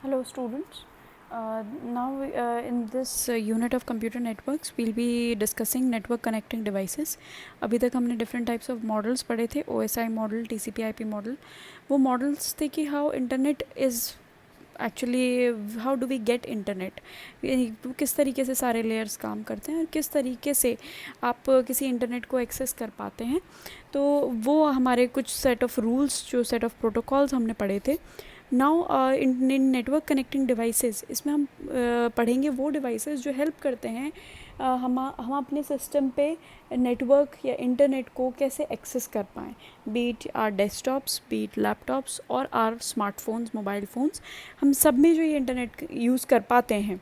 Hello students. Now in this unit of computer networks we'll be discussing network connecting devices. अभी तक हमने different types of models पढ़े थे, OSI model, TCP/IP model. वो models थे कि how internet is actually how do we get internet, किस तरीके से सारे लेयर्स काम करते हैं और किस तरीके से आप किसी इंटरनेट को एक्सेस कर पाते हैं. तो वो हमारे कुछ सेट ऑफ रूल्स, जो सेट ऑफ प्रोटोकॉल्स हमने पढ़े थे. Now in network connecting devices, इसमें हम पढ़ेंगे वो डिवाइसेस जो हेल्प करते हैं हम अपने सिस्टम पे नेटवर्क या इंटरनेट को कैसे एक्सेस कर पाएँ, be it our desktops, be it laptops और आर स्मार्टफोन्स, मोबाइल फ़ोन्स. हम सब में जो ये इंटरनेट यूज़ कर पाते हैं,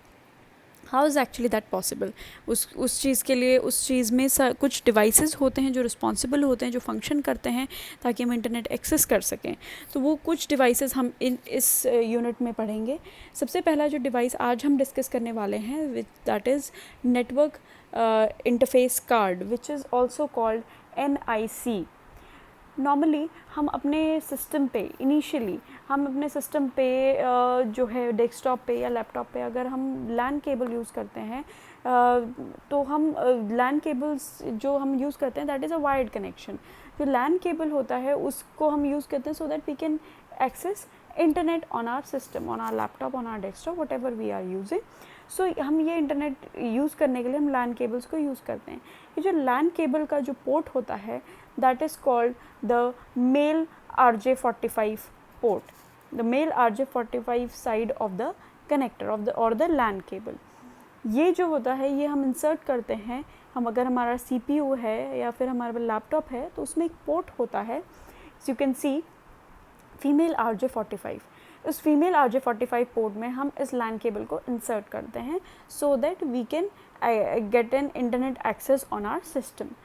how is actually that possible. उस चीज़ के लिए उस चीज़ में कुछ डिवाइसेस होते हैं जो रिस्पॉन्सिबल होते हैं, जो फंक्शन करते हैं ताकि हम इंटरनेट एक्सेस कर सकें. तो वो कुछ डिवाइसेस हम इस यूनिट में पढ़ेंगे. सबसे पहला जो डिवाइस आज हम डिस्कस करने वाले हैं which that is network interface card, which is also called NIC. Normally हम अपने सिस्टम पे इनिशियली हम अपने सिस्टम पे जो है डेस्कटॉप पे या लैपटॉप पे अगर हम लैन केबल यूज़ करते हैं तो हम लैन केबल्स जो हम यूज़ करते हैं that is a wired connection. जो लैन केबल होता है उसको हम यूज़ करते हैं so that we can access internet on our system, on our laptop, on our desktop, whatever we are using. So हम ये इंटरनेट यूज़ करने के लिए हम लैन केबल्स को यूज़ करते हैं. ये जो लैन केबल का जो पोर्ट होता है that is called the male RJ45 port, the male RJ45 side of the connector of the or the LAN cable. ये जो होता है ये हम इंसर्ट करते हैं. हम अगर हमारा CPU है या फिर हमारा लैपटॉप है तो उसमें एक पोर्ट होता है. You can see female RJ45. उस फीमेल RJ45 पोर्ट में हम इस लैन केबल को इंसर्ट करते हैं so that we can get an internet access on our system.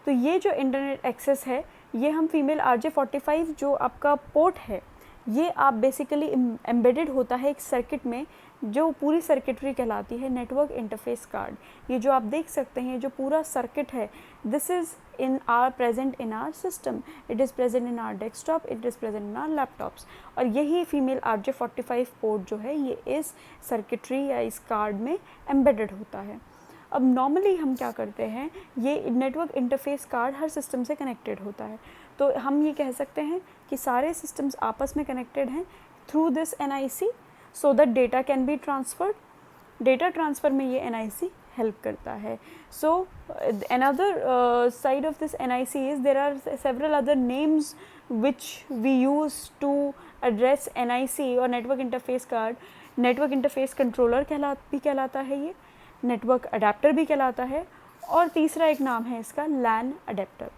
तो ये जो इंटरनेट एक्सेस है ये हम फीमेल RJ45 जो आपका पोर्ट है ये आप बेसिकली एम्बेडेड होता है एक सर्किट में जो पूरी सर्किटरी कहलाती है नेटवर्क इंटरफेस कार्ड. ये जो आप देख सकते हैं जो पूरा सर्किट है this is in are present in are system, it is present in are desktop, it is present in are laptops. और यही फीमेल RJ45 पोर्ट जो है ये इस सर्किटरी या इस कार्ड में एम्बेडेड होता है. अब नॉर्मली हम क्या करते हैं, ये नेटवर्क इंटरफेस कार्ड हर सिस्टम से कनेक्टेड होता है. तो हम ये कह सकते हैं कि सारे सिस्टम्स आपस में कनेक्टेड हैं through this NIC so that data can be transferred. Data transfer में ये NIC हेल्प करता है. So another side of this NIC is there are several other names which we use to address NIC और network interface card. Network interface controller भी कहलाता है, ये network adapter भी कहलाता है और तीसरा एक नाम है इसका लैन अडेप्टर.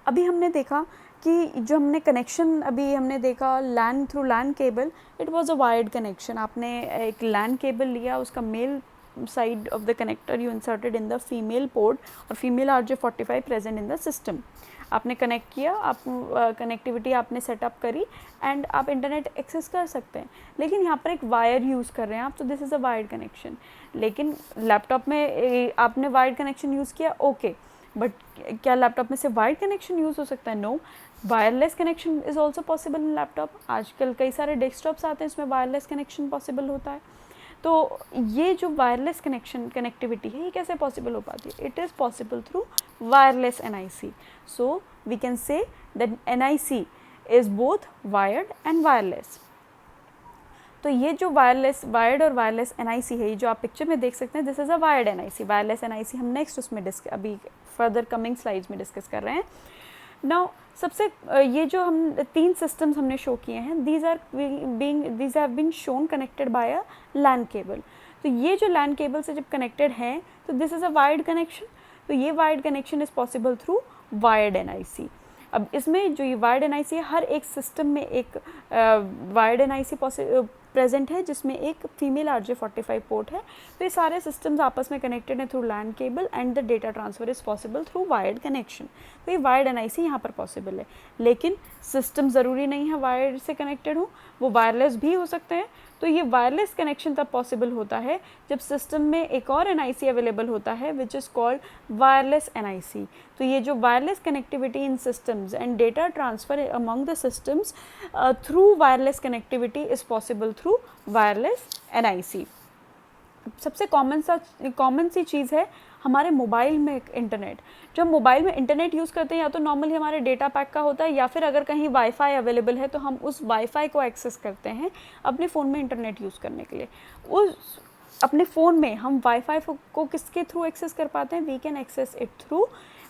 अभी हमने देखा कि जो हमने कनेक्शन अभी हमने देखा LAN through LAN cable, it was a wired connection. आपने एक लैन केबल लिया, उसका male side of the connector you inserted in the female port और female RJ45 present in the system. आपने कनेक्ट किया, आप कनेक्टिविटी आपने सेटअप करी एंड आप इंटरनेट एक्सेस कर सकते हैं. लेकिन यहाँ पर एक वायर यूज़ कर रहे हैं आप, तो this is a wired connection. लेकिन लैपटॉप में आपने वायर्ड कनेक्शन यूज़ किया, ओके, बट क्या लैपटॉप में से वायर्ड कनेक्शन यूज़ हो सकता है? No. Wireless connection is also possible in laptop. आजकल कई सारे डेस्कटॉप्स आते हैं इसमें वायरलेस कनेक्शन पॉसिबल होता है. तो ये जो वायरलेस कनेक्टिविटी है ये कैसे पॉसिबल हो पाती है? It is possible through wireless NIC. So we can say that NIC is both wired and wireless. तो ये जो वायर्ड और वायरलेस NIC है, ये जो आप पिक्चर में देख सकते हैं this is a wired NIC. Wireless NIC हम नेक्स्ट उसमें अभी फर्दर कमिंग स्लाइड्स में डिस्कस कर रहे हैं. नाउ सबसे ये जो हम 3 सिस्टम्स हमने शो किए हैं these have been shown connected by a LAN cable. तो ये जो लैन केबल से जब कनेक्टेड हैं तो this is a wired connection. तो ये wired connection is possible through wired NIC. अब इसमें जो ये वायर्ड NIC है हर एक सिस्टम में एक वायर्ड NIC प्रेजेंट है जिसमें एक फीमेल RJ45 पोर्ट है. तो ये सारे सिस्टम्स आपस में कनेक्टेड हैं through LAN cable and the data transfer is possible through wired connection. तो ये वायर्ड NIC यहाँ पर पॉसिबल है. लेकिन सिस्टम ज़रूरी नहीं है वायर्ड से कनेक्टेड हो, वो वायरलेस भी हो सकते हैं. तो ये वायरलेस कनेक्शन तब पॉसिबल होता है जब सिस्टम में एक और NIC अवेलेबल होता है which is called wireless NIC। तो ये जो wireless connectivity in systems and data transfer among the systems through wireless connectivity is possible through wireless NIC। सबसे कॉमन सी चीज़ है हमारे मोबाइल में इंटरनेट। जब मोबाइल में इंटरनेट यूज़ करते हैं या तो नॉर्मली हमारे डेटा पैक का होता है या फिर अगर कहीं वाईफाई अवेलेबल है तो हम उस वाईफाई को एक्सेस करते हैं अपने फ़ोन में इंटरनेट यूज़ करने के लिए। उस अपने फ़ोन में हम वाईफाई को किसके थ्रू एक्सेस कर पाते हैं? We can access it through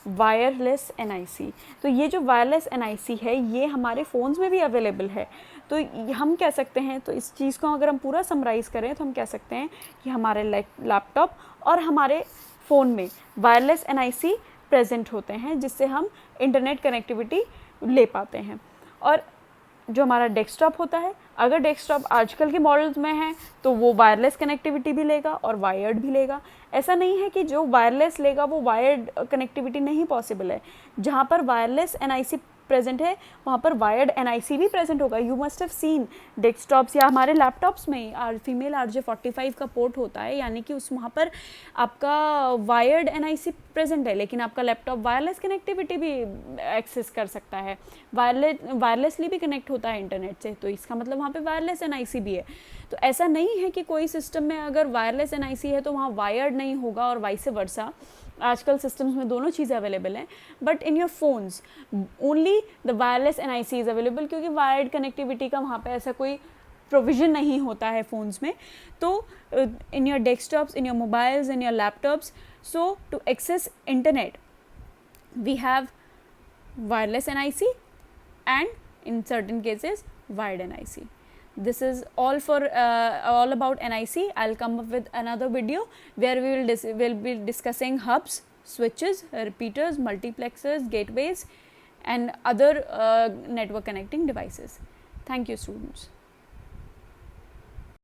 wireless NIC। तो ये जो वायरलेस NIC है ये हमारे फ़ोन्स में भी अवेलेबल है। तो हम कह सकते हैं, तो इस चीज़ को अगर हम पूरा समराइज़ करें तो हम कह सकते हैं कि हमारे लैपटॉप और हमारे फ़ोन में वायरलेस NIC प्रेजेंट होते हैं जिससे हम इंटरनेट कनेक्टिविटी ले पाते हैं। और जो हमारा डेस्कटॉप होता है, अगर डेस्कटॉप आजकल के मॉडल्स में है तो वो वायरलेस कनेक्टिविटी भी लेगा और वायर्ड भी लेगा। ऐसा नहीं है कि जो वायरलेस लेगा वो वायर्ड कनेक्टिविटी नहीं पॉसिबल है। जहाँ पर वायरलेस NIC प्रेजेंट है वहाँ पर वायर्ड NIC भी प्रेजेंट होगा। You must have seen desktops या हमारे लैपटॉप्स में फीमेल RJ45 का पोर्ट होता है, यानी कि उस वहाँ पर आपका वायर्ड NIC प्रेजेंट है लेकिन आपका लैपटॉप वायरलेस कनेक्टिविटी भी एक्सेस कर सकता है, वायरलेसली भी कनेक्ट होता है इंटरनेट से, तो इसका मतलब वहाँ पे वायरलेस NIC भी है। तो ऐसा नहीं है कि कोई सिस्टम में अगर वायरलेस NIC है तो वहाँ वायर्ड नहीं होगा और वाइस वर्सा। आजकल सिस्टम्स में दोनों चीज़ें अवेलेबल हैं, but in your phones only the wireless NIC is available, क्योंकि वायर्ड कनेक्टिविटी का वहाँ पे ऐसा कोई प्रोविज़न नहीं होता है फ़ोन्स में। तो in your desktops, in your mobiles, in your laptops, so to access internet we have wireless NIC and in certain cases wired NIC. This is all about NIC. I'll come up with another video where we'll be discussing hubs, switches, repeaters, multiplexers, gateways and other network connecting devices. Thank you, students.